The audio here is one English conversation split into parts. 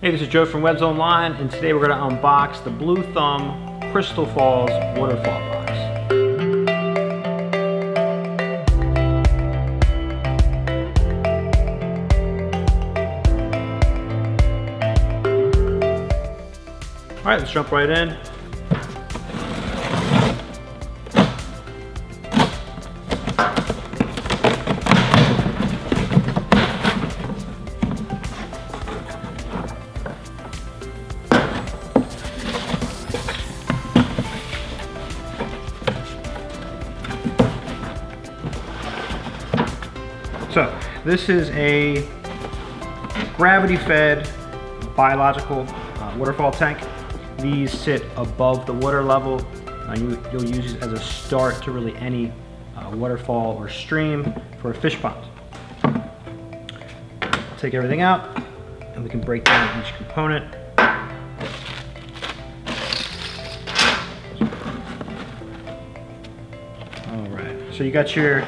Hey, this is Joe from Webs Online, and today we're going to unbox the Blue Thumb Crystal Falls Waterfall box. Alright, let's jump right in. So, this is a gravity-fed biological waterfall tank. These sit above the water level. You'll use it as a start to really any waterfall or stream for a fish pond. I'll take everything out and we can break down each component. Alright, so you got your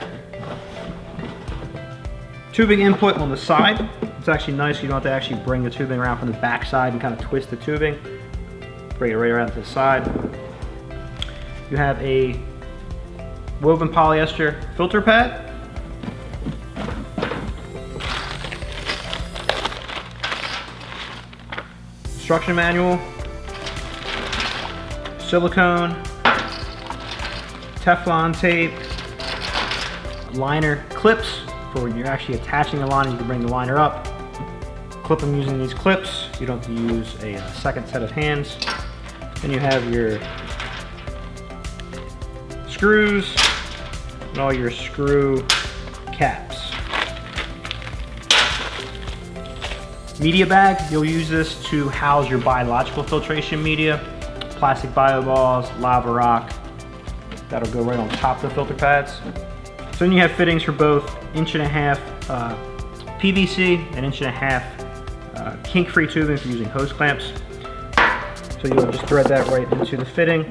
tubing input on the side. It's actually nice, you don't have to actually bring the tubing around from the back side and kind of twist the tubing. Bring it right around to the side. You have a woven polyester filter pad. Instruction manual. Silicone. Teflon tape. Liner clips. For when you're actually attaching the liner, you can bring the liner up, clip them using these clips. You don't have to use a second set of hands. Then you have your screws and all your screw caps. Media bag, you'll use this to house your biological filtration media, plastic bio balls, lava rock. That'll go right on top of the filter pads. So then you have fittings for both 1.5" PVC and 1.5" kink-free tubing for using hose clamps. So you'll just thread that right into the fitting.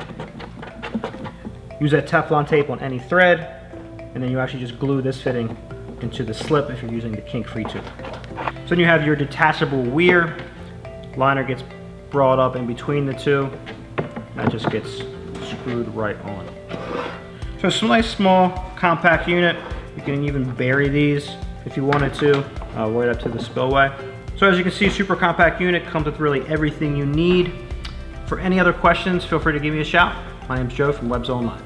Use that Teflon tape on any thread, and then you actually just glue this fitting into the slip if you're using the kink-free tube. So then you have your detachable weir. Liner gets brought up in between the two. That just gets screwed right on. So it's a nice, small, compact unit. You can even bury these if you wanted to, right up to the spillway. So as you can see, super compact unit, comes with really everything you need. For any other questions, feel free to give me a shout. My name's Joe from Webs Online.